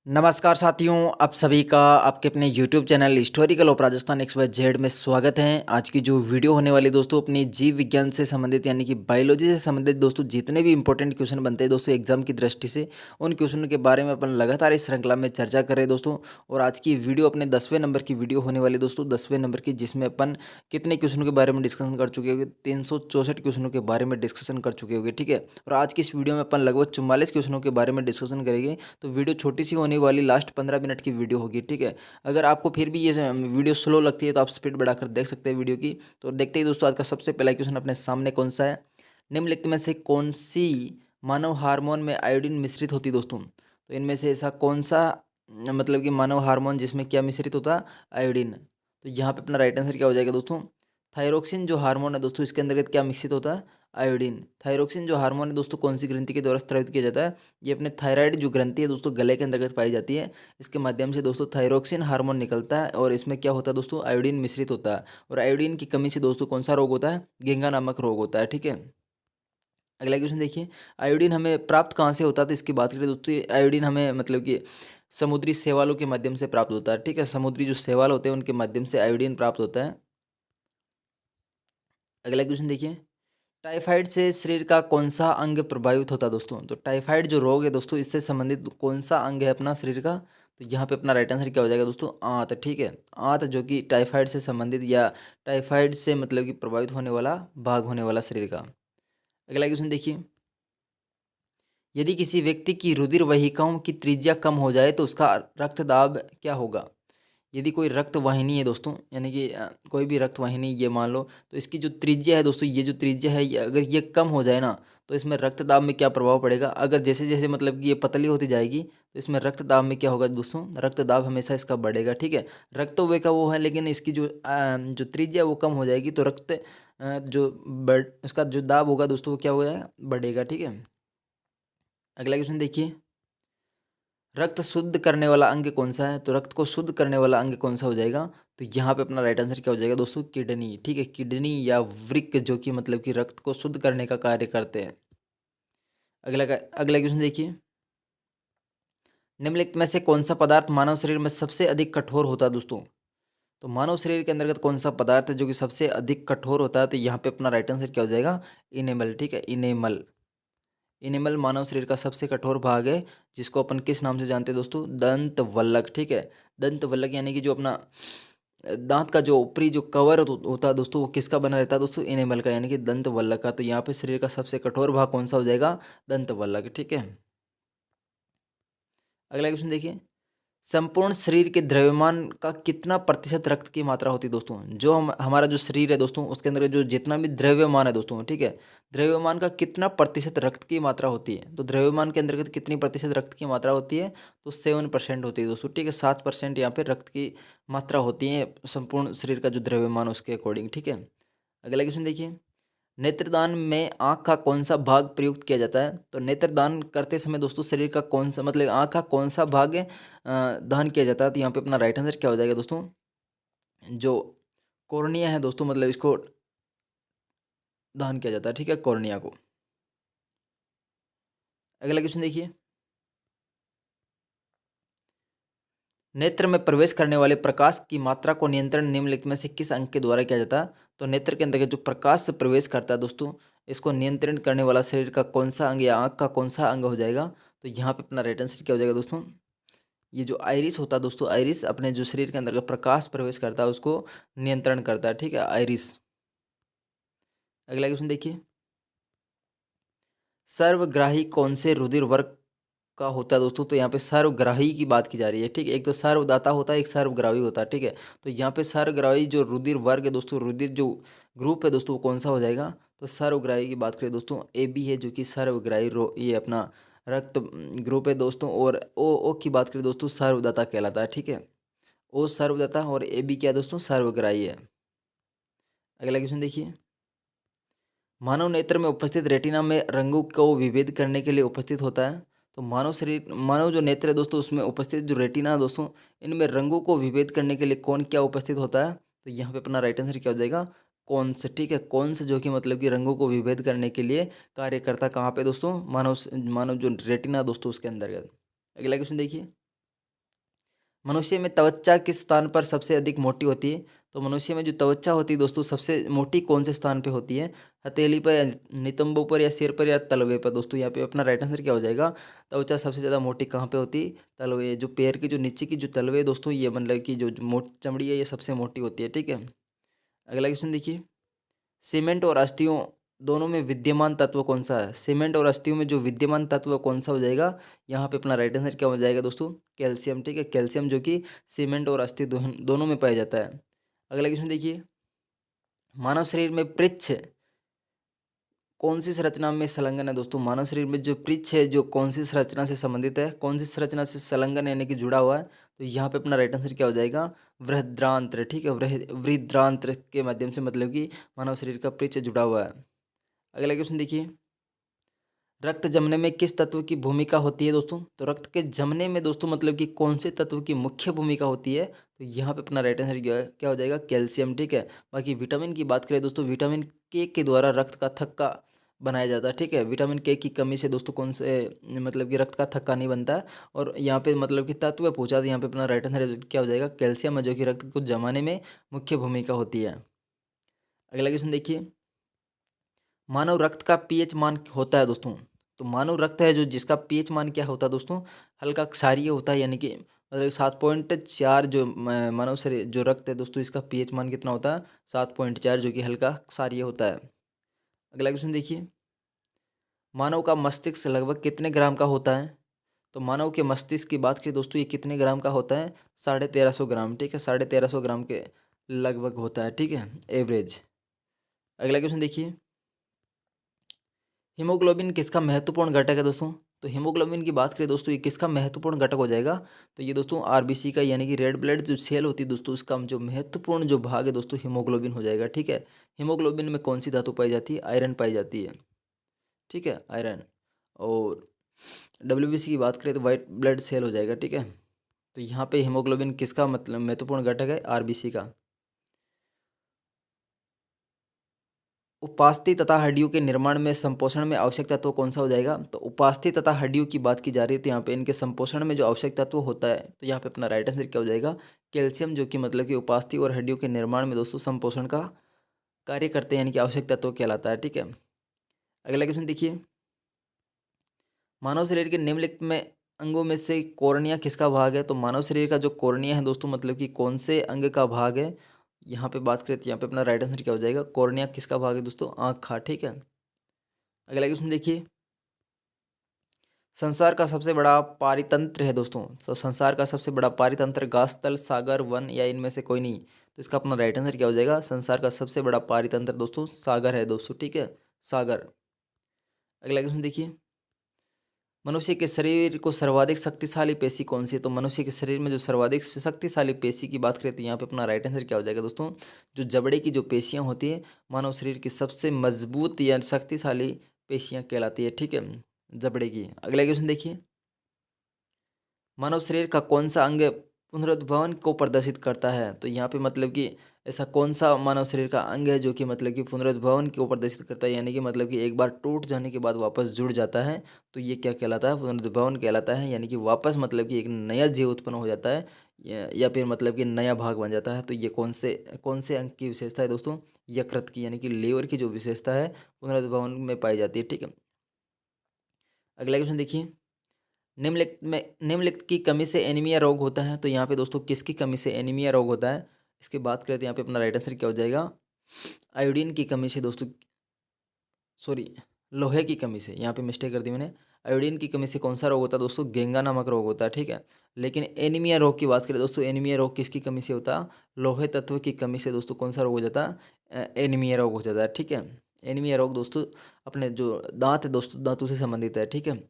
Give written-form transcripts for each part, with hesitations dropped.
नमस्कार साथियों, आप सभी का आपके अपने YouTube channel historical of Rajasthan XYZ में स्वागत है। आज की जो वीडियो होने वाली दोस्तों अपनी जीव विज्ञान से संबंधित यानी कि बायोलॉजी से संबंधित दोस्तों जितने भी इंपॉर्टेंट क्वेश्चन बनते हैं दोस्तों एग्जाम की दृष्टि से, उन क्वेश्चनों के बारे में अपन लगातार इस श्रृंखला में चर्चा कर रहे हैं दोस्तों। और आज की वीडियो अपने 10वें नंबर की वीडियो होने वाली दोस्तों, 10वें नंबर की, जिसमें अपन कितने क्वेश्चनों के बारे में डिस्कशन कर चुके होंगे, 364 क्वेश्चनों के बारे में डिस्कशन कर चुके होंगे, ठीक है। और आज की इस वीडियो में अपन लगभग 44 क्वेश्चनों के बारे में डिस्कशन करेंगे। तो वीडियो छोटी सी होने वाली, लास्ट 15 मिनट की वीडियो होगी, ठीक है। अगर आपको फिर भी ये वीडियो स्लो लगती है तो आप स्पीड बढ़ाकर देख सकते हैं वीडियो की। तो देखते ही दोस्तों आज का सबसे पहला क्वेश्चन अपने सामने कौन सा है। निम्नलिखित में से कौन सी मानव हार्मोन में आयोडीन मिश्रित होती है दोस्तों। तो इनमें से ऐसा कौन सा मतलब कि मानव हार्मोन जिसमें क्या मिश्रित होता है, आयोडीन। तो यहाँ पे अपना राइट आंसर क्या हो जाएगा दोस्तों, थायरोक्सिन जो हार्मोन है दोस्तों, इसके अंतर्गत क्या मिश्रित होता है, आयोडीन। थायरोक्सिन जो हार्मोन है दोस्तों कौन सी ग्रंथि के द्वारा स्रावित किया जाता है, ये अपने थायराइड जो ग्रंथि है दोस्तों गले के अंतर्गत पाई जाती है। इसके माध्यम से दोस्तों थायरोक्सिन हार्मोन निकलता है और इसमें क्या होता है दोस्तों, आयोडीन मिश्रित होता है। और आयोडीन की कमी से दोस्तों कौन सा रोग होता है, गेंगा नामक रोग होता है, ठीक है। अगला क्वेश्चन देखिए, आयोडीन हमें प्राप्त कहाँ से होता है। तो इसकी बात करें दोस्तों, आयोडीन हमें मतलब कि समुद्री शैवालों के माध्यम से प्राप्त होता है, ठीक है। समुद्री जो शैवाल होते हैं उनके माध्यम से आयोडीन प्राप्त होता है। अगला क्वेश्चन देखिए, टाइफाइड से शरीर का कौन सा अंग प्रभावित होता है दोस्तों। तो टाइफाइड जो रोग है दोस्तों, इससे संबंधित कौन सा अंग है अपना शरीर का। तो यहाँ पे अपना राइट आंसर क्या हो जाएगा दोस्तों, आंत, ठीक है। आंत जो कि टाइफाइड से संबंधित या टाइफाइड से मतलब कि प्रभावित होने वाला भाग होने वाला शरीर का। अगला क्वेश्चन देखिए, यदि किसी व्यक्ति की रुधिर वाहिकाओं की त्रिज्या कम हो जाए तो उसका रक्तदाब क्या होगा। यदि कोई रक्त वाहिनी है दोस्तों, यानी कि कोई भी रक्त वाहिनी ये मान लो, तो इसकी जो त्रिज्या है दोस्तों, ये जो त्रिज्या है अगर ये कम हो जाए ना, तो इसमें रक्तदाब में क्या प्रभाव पड़ेगा। अगर जैसे जैसे मतलब कि ये पतली होती जाएगी तो इसमें रक्तदाब में क्या होगा दोस्तों, रक्तदाब हमेशा इसका बढ़ेगा, ठीक है। रक्त तो वे का वो है, लेकिन इसकी जो त्रिज्या है वो कम हो जाएगी तो रक्त जो बढ़ इसका जो दाब होगा दोस्तों वो क्या हो जाएगा, बढ़ेगा, ठीक है। अगला क्वेश्चन देखिए, रक्त शुद्ध करने वाला अंग कौन सा है। तो रक्त को शुद्ध करने वाला अंग कौन सा हो जाएगा। तो यहाँ पे अपना राइट आंसर क्या हो जाएगा दोस्तों, किडनी, ठीक है। किडनी या वृक्क जो कि मतलब कि रक्त को शुद्ध करने का कार्य करते हैं। अगला क्वेश्चन देखिए, निम्नलिखित में से कौन सा पदार्थ मानव शरीर में सबसे अधिक कठोर होता है दोस्तों। तो मानव शरीर के अंतर्गत कौन सा पदार्थ है जो कि सबसे अधिक कठोर होता है। तो यहाँ पे अपना राइट आंसर क्या हो जाएगा, इनेमल, ठीक है। इनेमल, इनेमल मानव शरीर का सबसे कठोर भाग है, जिसको अपन किस नाम से जानते हैं दोस्तों, दंत वल्लक, ठीक है। दंत वल्लक यानी कि जो अपना दांत का जो ऊपरी जो कवर होता है दोस्तों, वो किसका बना रहता है दोस्तों, इनेमल का, यानी कि दंत वल्लक का। तो यहाँ पे शरीर का सबसे कठोर भाग कौन सा हो जाएगा, दंत वल्लक, ठीक है। अगला क्वेश्चन देखिए, संपूर्ण शरीर के द्रव्यमान का कितना प्रतिशत रक्त की मात्रा होती है दोस्तों। जो हमारा जो शरीर है दोस्तों, उसके अंदर जो जितना भी द्रव्यमान है दोस्तों, ठीक है, द्रव्यमान का कितना प्रतिशत रक्त की मात्रा होती है। तो द्रव्यमान के अंतर्गत कितनी प्रतिशत रक्त की मात्रा होती है, तो 7% होती है दोस्तों, ठीक है। 7% यहाँ पे रक्त की मात्रा होती है संपूर्ण शरीर का जो द्रव्यमान उसके अकॉर्डिंग, ठीक है। अगला क्वेश्चन देखिए, नेत्रदान में आँख का कौन सा भाग प्रयुक्त किया जाता है। तो नेत्रदान करते समय दोस्तों शरीर का कौन सा मतलब आँख का कौन सा भाग दान किया जाता है। तो यहाँ पे अपना राइट आंसर क्या हो जाएगा दोस्तों, जो कॉर्निया है दोस्तों, मतलब इसको दान किया जाता है, ठीक है, कॉर्निया को। अगला क्वेश्चन देखिए, नेत्र में प्रवेश करने वाले प्रकाश की मात्रा को नियंत्रण निम्नलिखित में से किस अंग के द्वारा किया जाता है। तो नेत्र के अंदर जो प्रकाश से प्रवेश करता है दोस्तों, इसको नियंत्रण करने वाला शरीर का कौन सा अंग या आँख का कौन सा अंग हो जाएगा। तो यहाँ पे अपना राइट आंसर क्या हो जाएगा दोस्तों, ये जो आइरिस होता है दोस्तों, आइरिस अपने जो शरीर के अंदर का प्रकाश प्रवेश करता है उसको नियंत्रण करता है, ठीक है, आइरिस। अगला क्वेश्चन देखिए, सर्वग्राही कौन से रुधिर वर्ग का होता है दोस्तों। तो यहाँ पे सर्वग्राही की बात की जा रही है, ठीक है। एक तो सर्वदाता होता है, एक सर्वग्राही होता है, ठीक है। तो यहाँ पे सर्वग्राही जो रुधिर वर्ग है दोस्तों, रुधिर जो ग्रुप है दोस्तों, वो कौन सा हो जाएगा। तो सर्वग्राही की बात करें दोस्तों, AB है जो कि सर्वग्राही ये अपना रक्त ग्रुप है दोस्तों। और O की बात करें दोस्तों, सर्वदाता कहलाता है, ठीक है। O सर्वदाता और AB क्या है दोस्तों, सर्वग्राही है। अगला क्वेश्चन देखिए, मानव नेत्र में उपस्थित रेटिना में रंगों को विभेद करने के लिए उपस्थित होता है। तो मानव जो नेत्र है दोस्तों, उसमें उपस्थित जो रेटिना है दोस्तों, इनमें रंगों को विभेद करने के लिए कौन क्या उपस्थित होता है। तो यहाँ पे अपना राइट आंसर क्या हो जाएगा, कौन से, ठीक है। कौन से जो कि मतलब कि रंगों को विभेद करने के लिए कार्य करता कहाँ पे दोस्तों, मानव जो रेटिना दोस्तों उसके अंतर्गत। अगला क्वेश्चन देखिए, मनुष्य में त्वचा किस स्थान पर सबसे अधिक मोटी होती है? तो मनुष्य में जो त्वचा होती है दोस्तों सबसे मोटी कौन से स्थान पे होती है? हथेली पर या नितंबों पर या सिर पर या तलवे पर? दोस्तों यहाँ पे अपना राइट आंसर क्या हो जाएगा? त्वचा सबसे ज़्यादा मोटी कहाँ पे होती है? तलवे। जो पैर की जो नीचे की जो तलवे है दोस्तों, ये मतलब कि जो मोट चमड़ी है ये सबसे मोटी होती है, ठीक है। अगला क्वेश्चन देखिए, सीमेंट और अस्थियों दोनों में विद्यमान तत्व कौन सा है? सीमेंट और अस्थियों में जो विद्यमान तत्व कौन सा हो जाएगा? यहाँ पे अपना राइट आंसर क्या हो जाएगा दोस्तों? कैल्शियम, ठीक है। कैल्शियम जो कि सीमेंट और अस्थि दोनों में पाया जाता है। अगला क्वेश्चन देखिए, मानव शरीर में पृच्छ कौन सी संरचना में संलग्न है? दोस्तों मानव शरीर में जो पृच्छ है जो कौन सी संरचना से संबंधित है, कौन सी संरचना से संलग्न यानी कि जुड़ा हुआ है? तो यहाँ पे अपना राइट आंसर क्या हो जाएगा? बृहदांत्र, ठीक है। बृहदांत्र के माध्यम से मतलब कि मानव शरीर का पृच्छ जुड़ा हुआ है। अगला क्वेश्चन देखिए, रक्त जमने में किस तत्व की भूमिका होती है दोस्तों? तो रक्त के जमने में दोस्तों मतलब कि कौन से तत्व की मुख्य भूमिका होती है? तो यहाँ पे अपना राइट आंसर क्या हो जाएगा? कैल्शियम, ठीक है। बाकी विटामिन की बात करें दोस्तों, विटामिन के द्वारा रक्त का थक्का बनाया जाता है, ठीक है। विटामिन के की कमी से दोस्तों कौन से मतलब कि रक्त का थक्का नहीं बनता है। और यहाँ पे मतलब कि तत्व पूछा, तो यहाँ पे अपना राइट आंसर क्या हो जाएगा? कैल्शियम है, जो कि रक्त को जमाने में मुख्य भूमिका होती है। अगला क्वेश्चन देखिए, मानव रक्त का पीएच मान होता है दोस्तों। तो मानव रक्त है जो जिसका पीएच मान क्या होता है दोस्तों? हल्का क्षारीय होता है, यानी कि मतलब 7.4 जो मानव शरीर जो रक्त है दोस्तों, इसका पीएच मान कितना होता है? 7.4, जो कि हल्का क्षारीय होता है। अगला क्वेश्चन देखिए, मानव का मस्तिष्क लगभग कितने ग्राम का होता है? तो मानव के मस्तिष्क की बात करें दोस्तों, ये कितने ग्राम का होता है? 1350 ग्राम, ठीक है। 1350 ग्राम के लगभग होता है, ठीक है, एवरेज। अगला क्वेश्चन देखिए, हीमोग्लोबिन किसका महत्वपूर्ण घटक है दोस्तों? तो हीमोग्लोबिन की बात करें दोस्तों, ये किसका महत्वपूर्ण घटक हो जाएगा? तो ये दोस्तों आरबीसी का, यानी कि रेड ब्लड जो सेल होती है दोस्तों, उसका जो महत्वपूर्ण जो भाग है दोस्तों, हीमोग्लोबिन हो जाएगा, ठीक है। हीमोग्लोबिन में कौन सी धातु पाई जाती है? आयरन पाई जाती है, ठीक है, आयरन। और डब्ल्यूबीसी की बात करें तो वाइट ब्लड सेल हो जाएगा, ठीक है। तो यहाँ पे हीमोग्लोबिन किसका मतलब महत्वपूर्ण घटक है? आरबीसी का। उपास्थि तथा हड्डियों के निर्माण में संपोषण में आवश्यक तत्व कौन सा हो जाएगा? तो उपास्थि तथा हड्डियों की बात की जा रही है, तो यहाँ पे इनके संपोषण में जो आवश्यक तत्व होता है, तो यहाँ पे अपना राइट आंसर क्या हो जाएगा? कैल्शियम, जो कि मतलब कि उपास्थि और हड्डियों के निर्माण में दोस्तों संपोषण का कार्य करते हैं, यानी कि आवश्यक तत्व कहलाता है, ठीक है। अगला क्वेश्चन देखिए, मानव शरीर के निम्नलिखित में अंगों में से कॉर्निया किसका भाग है? तो मानव शरीर का जो कॉर्निया है दोस्तों, मतलब कि कौन से अंग का भाग है? यहाँ पे बात करें तो यहाँ पे अपना राइट आंसर क्या हो जाएगा? कॉर्निया किसका भाग है दोस्तों? आँख का, ठीक है। अगला क्वेश्चन देखिए, संसार का सबसे बड़ा पारितंत्र है दोस्तों। तो संसार का सबसे बड़ा पारितंत्र घास, तल, सागर, वन या इनमें से कोई नहीं? तो इसका अपना राइट आंसर क्या हो जाएगा? संसार का सबसे बड़ा पारितंत्र दोस्तों सागर है दोस्तों, ठीक है, सागर। अगला क्वेश्चन देखिए, मनुष्य के शरीर को सर्वाधिक शक्तिशाली पेशी कौन सी है? तो मनुष्य के शरीर में जो सर्वाधिक शक्तिशाली पेशी की बात करें तो यहाँ पे अपना राइट आंसर क्या हो जाएगा दोस्तों? जो जबड़े की जो पेशियाँ होती है, मानव शरीर की सबसे मजबूत या शक्तिशाली पेशियाँ कहलाती है, ठीक है, जबड़े की। अगला क्वेश्चन देखिए, मानव शरीर का कौन सा अंग पुनरुद्भवन को प्रदर्शित करता है? तो यहाँ पे मतलब कि ऐसा कौन सा मानव शरीर का अंग है जो कि मतलब कि पुनरुद्भवन को प्रदर्शित करता है, यानी कि मतलब कि एक बार टूट जाने के बाद वापस जुड़ जाता है, तो ये क्या कहलाता है? पुनरुद्भवन कहलाता है, यानी कि वापस मतलब कि एक नया जीव उत्पन्न हो जाता है, या फिर मतलब कि नया भाग बन जाता है। तो ये कौन से अंग की विशेषता है दोस्तों? यकृत की, यानी कि लीवर की जो विशेषता है पुनरुद्भवन में पाई जाती है, ठीक है। अगला क्वेश्चन देखिए, निम्नलिखित की कमी से एनीमिया रोग होता है? तो यहाँ पे दोस्तों किसकी कमी से एनीमिया रोग होता है? इसकी बात करें तो यहाँ पे अपना राइट आंसर क्या हो जाएगा? आयोडीन की कमी से दोस्तों, सॉरी, लोहे की कमी से, यहाँ पे मिस्टेक कर दी मैंने। आयोडीन की कमी से कौन सा रोग होता है दोस्तों? गेंगा नामक रोग होता है, ठीक है। लेकिन एनीमिया रोग की बात करें दोस्तों, एनीमिया रोग किसकी कमी से होता है? लोहे तत्व की कमी से दोस्तों कौन सा रोग हो जाता है? एनीमिया रोग हो जाता है, ठीक है। एनीमिया रोग दोस्तों अपने जो दांत है दोस्तों, दांतों से संबंधित है, ठीक है।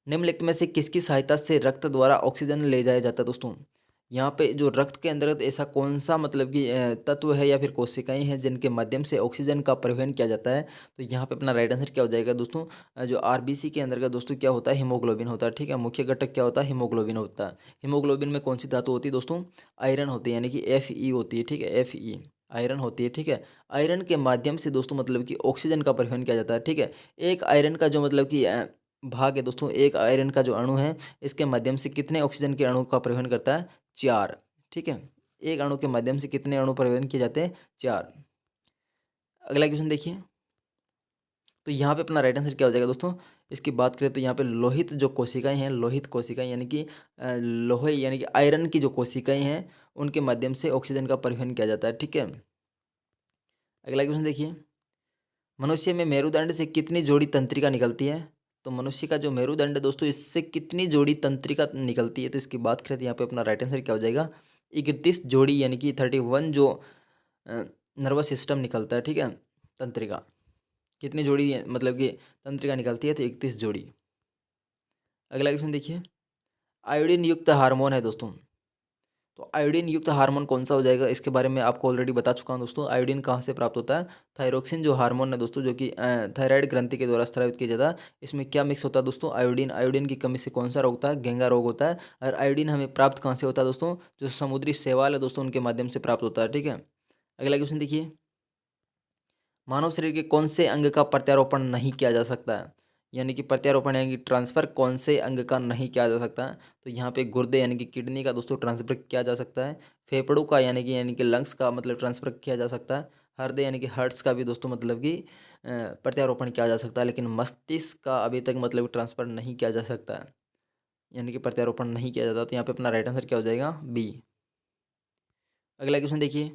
निम्नलिखित में से किसकी सहायता से रक्त द्वारा ऑक्सीजन ले जाया जाता है दोस्तों? यहाँ पे जो रक्त के अंतर्गत ऐसा कौन सा मतलब कि तत्व है या फिर कोशिकाएं हैं जिनके माध्यम से ऑक्सीजन का परिवहन किया जाता है? तो यहाँ पे अपना राइट आंसर क्या हो जाएगा दोस्तों? जो आरबीसी के अंतर्गत दोस्तों क्या होता है? हीमोग्लोबिन होता है, ठीक है। मुख्य घटक क्या होता है? हीमोग्लोबिन होता है। हीमोग्लोबिन में कौन सी धातु होती है दोस्तों? आयरन होती है, यानी कि Fe होती है, ठीक है, Fe आयरन होती है, ठीक है। आयरन के माध्यम से दोस्तों मतलब कि ऑक्सीजन का परिवहन किया जाता है, ठीक है। एक आयरन का जो मतलब कि भाग है दोस्तों, एक आयरन का जो अणु है इसके माध्यम से कितने ऑक्सीजन के अणु का परिवहन करता है? 4। ठीक है, एक अणु के माध्यम से कितने अणु परिवहन किए जाते हैं? 4। अगला क्वेश्चन देखिए, तो यहाँ पे अपना राइट आंसर क्या हो जाएगा दोस्तों? इसकी बात करें तो यहाँ पे लोहित जो कोशिकाएं हैं, लोहित कोशिकाएं यानी कि लोहे यानी कि आयरन की जो कोशिकाएं हैं उनके माध्यम से ऑक्सीजन का परिवहन किया जाता है। ठीक है, अगला क्वेश्चन देखिए, मनुष्य में मेरुदंड से कितनी जोड़ी तंत्रिका निकलती है? तो मनुष्य का जो मेरुदंड है दोस्तों, इससे कितनी जोड़ी तंत्रिका निकलती है? तो इसकी बात करें तो यहाँ पे अपना राइट आंसर क्या हो जाएगा? 31 जोड़ी यानी कि 31 जो नर्वस सिस्टम निकलता है। ठीक है, तंत्रिका कितनी जोड़ी मतलब कि तंत्रिका निकलती है? तो 31 जोड़ी। अगला क्वेश्चन देखिए, आयोडीन युक्त हार्मोन है दोस्तों, तो आयोडीन युक्त हार्मोन कौन सा हो जाएगा? इसके बारे में आपको ऑलरेडी बता चुका हूं दोस्तों। आयोडीन कहाँ से प्राप्त होता है? थायरोक्सिन जो हार्मोन है दोस्तों, जो कि थायराइड ग्रंथि के द्वारा स्रावित किया जाता है। इसमें क्या मिक्स होता है दोस्तों? आयोडीन। आयोडीन की कमी से कौन सा रोग होता है? घेंगा रोग होता है। और आयोडीन हमें प्राप्त कहाँ से होता है दोस्तों? जो समुद्री शैवाल है दोस्तों, उनके माध्यम से प्राप्त होता है। ठीक है, अगला क्वेश्चन देखिए, मानव शरीर के कौन से अंग का प्रत्यारोपण नहीं किया जा सकता है? यानी कि प्रत्यारोपण यानी कि ट्रांसफर कौन से अंग का नहीं किया जा सकता है? तो यहाँ पे गुर्दे यानी कि किडनी का दोस्तों ट्रांसफर किया जा सकता है। फेफड़ों का यानी कि लंग्स का मतलब ट्रांसफर किया जा सकता है। हृदय यानी कि हार्ट्स का भी दोस्तों मतलब कि प्रत्यारोपण किया जा सकता है, लेकिन मस्तिष्क का अभी तक मतलब ट्रांसफर नहीं किया जा सकता है, यानी कि प्रत्यारोपण नहीं किया जाता। तो यहाँ पे अपना राइट आंसर क्या हो जाएगा? बी। अगला क्वेश्चन देखिए,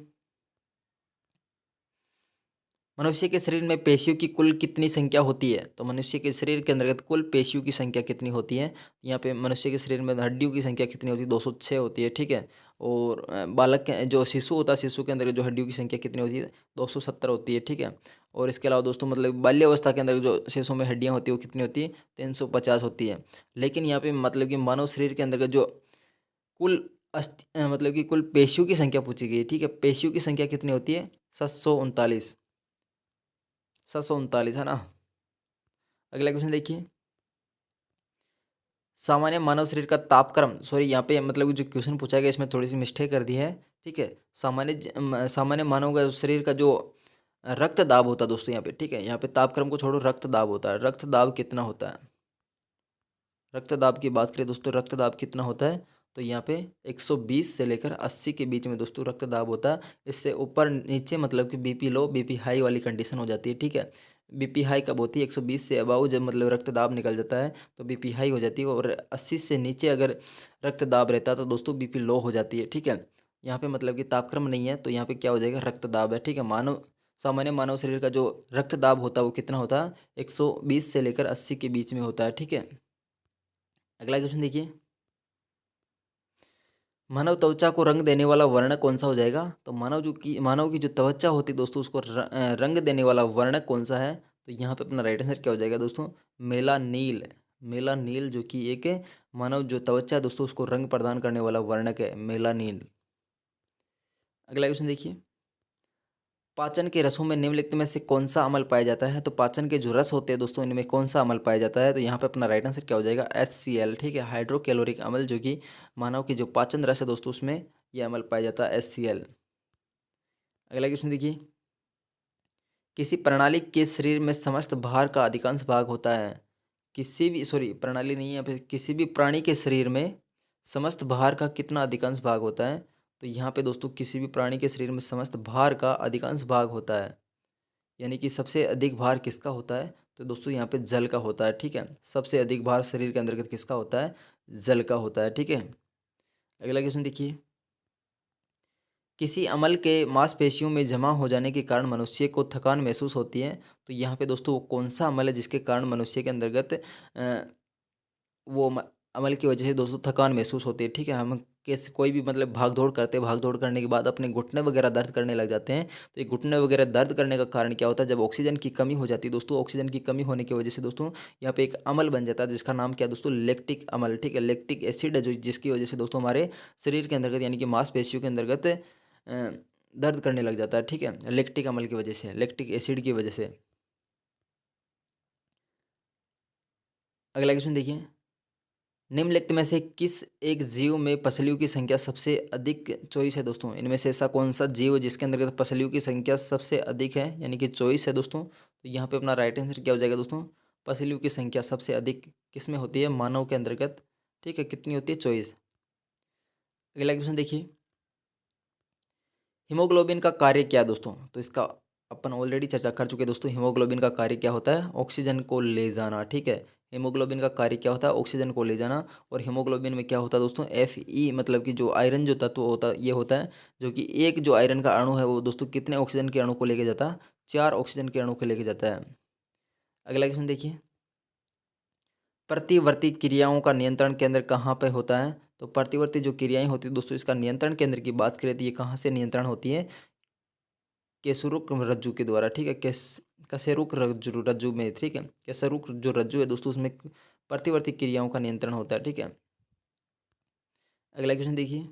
मनुष्य के शरीर में पेशियों की कुल कितनी संख्या होती है? तो मनुष्य के शरीर के अंतर्गत कुल पेशियों की संख्या कितनी होती है? यहाँ पे मनुष्य के शरीर में हड्डियों की संख्या कितनी होती है? 206 होती है। ठीक है, और बालक के जो शिशु होता है, शिशु के अंदर जो हड्डियों की संख्या कितनी होती है? 270 होती है। ठीक है, और इसके अलावा दोस्तों मतलब बाल्यावस्था के अंदर जो शिशु में हड्डियाँ होती है वो कितनी होती है? 350 होती है। लेकिन यहाँ पे मतलब कि मानव शरीर के अंतर्गत जो कुल मतलब कि कुल पेशियों की संख्या पूछी गई है। ठीक है, पेशियों की संख्या कितनी होती है? 739। 739 है ना। अगला क्वेश्चन देखिए, सामान्य मानव शरीर का तापक्रम, सॉरी यहाँ पे मतलब जो क्वेश्चन पूछा गया इसमें थोड़ी सी मिस्टेक कर दी है। ठीक है, सामान्य मानव का शरीर का जो रक्त दाब होता है दोस्तों यहाँ पे, ठीक है, यहाँ पे तापक्रम को छोड़ो, रक्त दाब होता है। रक्त दाब कितना होता है? रक्त दाब की बात करें दोस्तों, रक्त दाब कितना होता है? तो यहाँ पे 120 से लेकर 80 के बीच में दोस्तों रक्त दाब होता है। इससे ऊपर नीचे मतलब कि बीपी लो, बीपी हाई वाली कंडीशन हो जाती है। ठीक है, बीपी हाई कब होती है? 120 से अबाउ जब मतलब रक्त दाब निकल जाता है तो बीपी हाई हो जाती है, और 80 से नीचे अगर रक्त दाब रहता है तो दोस्तों बीपी लो हो जाती है। ठीक है, यहाँ पे मतलब कि तापक्रम नहीं है, तो यहाँ पे क्या हो जाएगा? रक्त दाब है। ठीक है, सामान्य मानव शरीर का जो रक्त दाब होता है वो कितना होता है? 120 से लेकर 80 के बीच में होता है। ठीक है, अगला क्वेश्चन देखिए, मानव त्वचा को रंग देने वाला वर्ण कौन सा हो जाएगा? तो मानव की जो त्वचा होती है दोस्तों, उसको रंग देने वाला वर्ण कौन सा है? तो यहाँ पे अपना राइट आंसर क्या हो जाएगा दोस्तों? मेलानील। मेलानील जो कि एक मानव जो त्वचा है दोस्तों, उसको रंग प्रदान करने वाला वर्णक है, मेलानील। अगला क्वेश्चन देखिए, पाचन के रसों में निम्नलिखित में से कौन सा अम्ल पाया जाता है? तो पाचन के जो रस होते हैं दोस्तों, इनमें कौन सा अम्ल पाया जाता है? तो यहाँ पे अपना राइट आंसर क्या हो जाएगा? HCl। ठीक है, हाइड्रोक्लोरिक अम्ल, जो कि मानव की जो पाचन रस है दोस्तों उसमें यह अम्ल पाया जाता है, HCl। अगला क्वेश्चन देखिए, किसी प्रणाली के शरीर में समस्त भार का अधिकांश भाग होता है? किसी भी, सॉरी प्रणाली नहीं है यहाँ पे, किसी भी प्राणी के शरीर में समस्त भार का कितना अधिकांश भाग होता है? तो यहाँ पे दोस्तों किसी भी प्राणी के शरीर में समस्त भार का अधिकांश भाग होता है, यानी कि सबसे अधिक भार किसका होता है? तो दोस्तों यहाँ पे जल का होता है। ठीक है, सबसे अधिक भार शरीर के अंतर्गत किसका होता है? जल का होता है। ठीक है, अगला क्वेश्चन देखिए, किसी अम्ल के मांसपेशियों में जमा हो जाने के कारण मनुष्य को थकान महसूस होती है? तो यहाँ पे दोस्तों वो कौन सा अम्ल है जिसके कारण मनुष्य के अंतर्गत वो अमल की वजह से दोस्तों थकान महसूस होती है? ठीक है, हम कैसे कोई भी मतलब भाग दौड़ करते हैं, भाग दौड़ करने के बाद अपने घुटने वगैरह दर्द करने लग जाते हैं। तो ये घुटने वगैरह दर्द करने का कारण क्या होता है? जब ऑक्सीजन की कमी हो जाती है दोस्तों, ऑक्सीजन की कमी होने की वजह से दोस्तों यहाँ पे एक अमल बन जाता है, जिसका नाम क्या है दोस्तों? लैक्टिक अमल। ठीक है, लैक्टिक एसिड है, जो जिसकी वजह से दोस्तों हमारे शरीर के अंतर्गत यानी कि मांसपेशियों के अंतर्गत दर्द करने लग जाता है। ठीक है, लैक्टिक अमल की वजह से, लैक्टिक एसिड की वजह से। अगला क्वेश्चन देखिए, निम्नलिखित में से किस एक जीव में पसलियों की संख्या सबसे अधिक 24 है दोस्तों? इनमें से ऐसा कौन सा जीव है जिसके अंतर्गत पसलियों की संख्या सबसे अधिक है, यानी कि 24 है दोस्तों? तो यहाँ पे अपना राइट आंसर क्या हो जाएगा दोस्तों? पसलियों की संख्या सबसे अधिक किस में होती है? मानव के अंतर्गत, ठीक है, कितनी होती है? 24। अगला क्वेश्चन देखिए, हीमोग्लोबिन का कार्य क्या है दोस्तों? तो इसका अपन ऑलरेडी चर्चा कर चुके हैं दोस्तों। हीमोग्लोबिन का कार्य क्या होता है? ऑक्सीजन को ले जाना, ठीक है। हीमोग्लोबिन का कार्य क्या होता है? ऑक्सीजन को ले जाना। और हीमोग्लोबिन में क्या होता है दोस्तों? Fe, मतलब कि जो आयरन जो तत्व होता है ये होता है, जो कि एक जो आयरन का अणु है वो दोस्तों कितने ऑक्सीजन के अणु को लेके जाता है? 4 ऑक्सीजन के अणु को लेके जाता है। अगला क्वेश्चन देखिए, प्रतिवर्ती क्रियाओं का नियंत्रण केंद्र कहाँ पे होता है? तो प्रतिवर्ती जो क्रियाएं होती है दोस्तों, इसका नियंत्रण केंद्र की बात करें तो ये कहाँ से नियंत्रण होती है? केसुरुक रज्जु के द्वारा, ठीक है। कशेरुक रज्जु में, ठीक है। केसरुक जो रज्जु है दोस्तों, उसमें प्रतिवर्ती क्रियाओं का नियंत्रण होता है, ठीक है। अगला क्वेश्चन देखिए,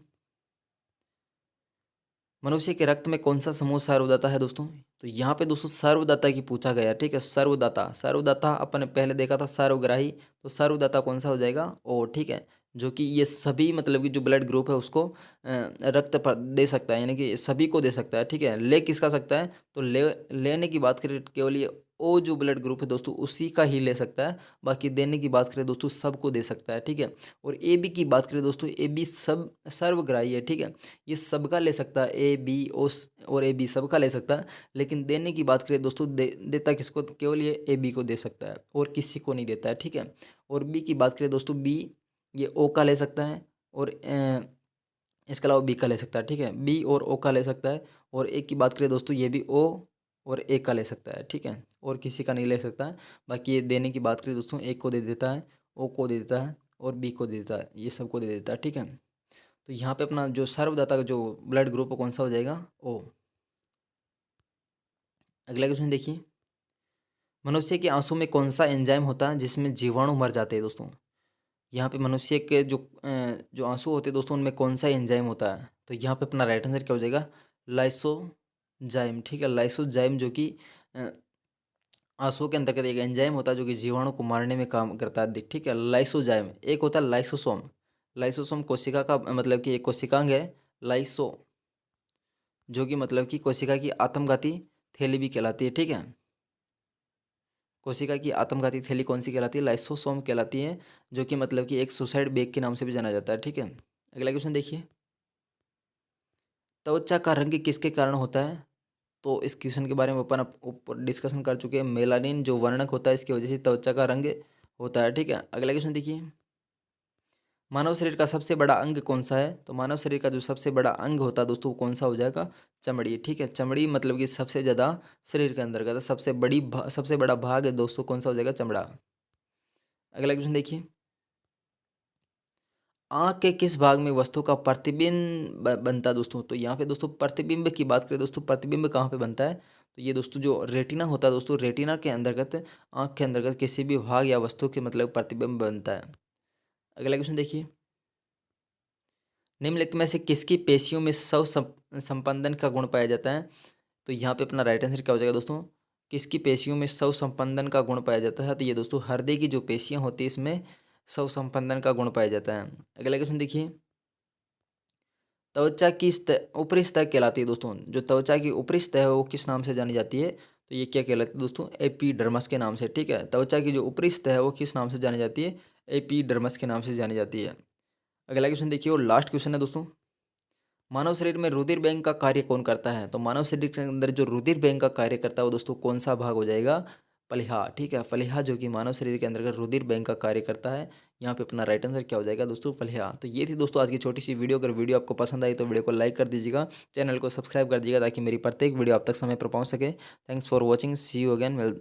मनुष्य के रक्त में कौन सा समूह सर्वदाता है दोस्तों? तो यहाँ पे दोस्तों सर्वदाता की पूछा गया, ठीक है। सर्वदाता, सर्वदाता अपन ने पहले देखा था सर्वग्राही, तो सर्वदाता कौन सा हो जाएगा? ओ, ठीक है। जो कि ये सभी, मतलब कि जो ब्लड ग्रुप है उसको रक्त दे सकता है, यानी कि सभी को दे सकता है, ठीक है। ले किसका सकता है? तो लेने की बात करें केवल ये ओ जो ब्लड ग्रुप है दोस्तों उसी का ही ले सकता है। बाकी देने की बात करें दोस्तों सबको दे सकता है, ठीक है। और ए बी की बात करें दोस्तों, ए बी सब सर्वग्राही है, ठीक है। ये सबका ले सकता है, ए बी और ए बी सबका ले सकता है। लेकिन देने की बात करें दोस्तों, देता किसको? तो केवल ये ए बी को दे सकता है और किसी को नहीं देता है, ठीक है। और बी की बात करें दोस्तों, बी ये ओ का ले सकता है और इसके अलावा बी का ले सकता है, ठीक है। बी और ओ का ले सकता है। और ए की बात करें दोस्तों, ये भी ओ और ए का ले सकता है, ठीक है। और किसी का नहीं ले सकता है। बाकी ये देने की बात करें दोस्तों, ए को दे देता है, ओ को दे देता है और बी को दे देता है, ये सबको दे देता है, ठीक है। तो यहाँ पे अपना जो सर्वदाता का जो ब्लड ग्रुप है कौन सा हो जाएगा? ओ। अगला क्वेश्चन देखिए, मनुष्य के आंसू में कौन सा एंजाइम होता है जिसमें जीवाणु मर जाते हैं दोस्तों? यहाँ पे मनुष्य के जो आंसू होते हैं दोस्तों उनमें कौन सा एंजाइम होता है? तो यहाँ पे अपना राइट आंसर क्या हो जाएगा? लाइसोजाइम, ठीक है। लाइसोजाइम जो कि आंसू के अंतर्गत एक एंजाइम होता है जो कि जीवाणु को मारने में काम करता है, ठीक है। लाइसोजाइम। एक होता है लाइसोसोम। लाइसोसोम कोशिका का मतलब कि एक कोशिकांग है। लाइसो जो कि मतलब कि कोशिका की आत्मघाती थैली भी कहलाती है, ठीक है। कोशिका की आत्मघाती थैली कौन सी कहलाती है? लाइसोसोम कहलाती है, जो कि मतलब कि एक सुसाइड बेग के नाम से भी जाना जाता है, ठीक है। अगला क्वेश्चन देखिए, त्वचा का रंग किसके कारण होता है? तो इस क्वेश्चन के बारे में अपन ऊपर डिस्कशन कर चुके हैं। मेलानिन जो वर्णक होता है इसकी वजह से त्वचा का रंग होता है, ठीक है। अगला क्वेश्चन देखिए, मानव शरीर का सबसे बड़ा अंग कौन सा है? तो मानव शरीर का जो सबसे बड़ा अंग होता है दोस्तों वो कौन सा हो जाएगा? चमड़ी, ठीक है। चमड़ी मतलब कि सबसे ज़्यादा शरीर के अंदर का सबसे बड़ा भाग है दोस्तों, कौन सा हो जाएगा? चमड़ा। अगला क्वेश्चन देखिए, आँख के किस भाग में वस्तु का प्रतिबिंब बनता है दोस्तों? तो यहाँ पे दोस्तों प्रतिबिंब की बात करें दोस्तों, प्रतिबिंब कहाँ पे बनता है? तो ये दोस्तों जो रेटिना होता है दोस्तों, रेटिना के अंतर्गत, आँख के अंतर्गत किसी भी भाग या वस्तु के मतलब प्रतिबिंब बनता है। अगला क्वेश्चन देखिए, निम्नलिखित में से किसकी पेशियों में संपंदन का गुण पाया जाता है? तो यहाँ पे अपना राइट आंसर क्या हो जाएगा दोस्तों? किसकी पेशियों में संपंदन का गुण पाया जाता है? तो ये दोस्तों हृदय की जो पेशियाँ होती है इसमें संपंदन का गुण पाया जाता है। अगला क्वेश्चन देखिए, त्वचा की ऊपरी सतह कहलाती है दोस्तों, जो त्वचा की ऊपरी सतह है वो किस नाम से जानी जाती है? तो ये क्या कहलाती है दोस्तों? एपिडर्मस के नाम से, ठीक है। त्वचा की जो ऊपरी सतह है वो किस नाम से जानी जाती है? एपिडर्मस के नाम से जानी जाती है। अगला क्वेश्चन देखिए, और लास्ट क्वेश्चन है दोस्तों, मानव शरीर में रुधिर बैंक का कार्य कौन करता है? तो मानव शरीर के अंदर जो रुधिर बैंक का कार्य करता है वो दोस्तों कौन सा भाग हो जाएगा? फलिहा, ठीक है। फलिहा जो कि मानव शरीर के अंदर रुधिर बैंक का कार्य करता है। यहाँ पे अपना राइट आंसर क्या हो जाएगा दोस्तों? फलिहा। तो ये थी दोस्तों आज की छोटी सी वीडियो। अगर वीडियो आपको पसंद आई तो वीडियो को लाइक कर दीजिएगा, चैनल को सब्सक्राइब कर दीजिएगा ताकि मेरी प्रत्येक वीडियो आप तक समय पर पहुँच सके। Thanks for watching, see you again.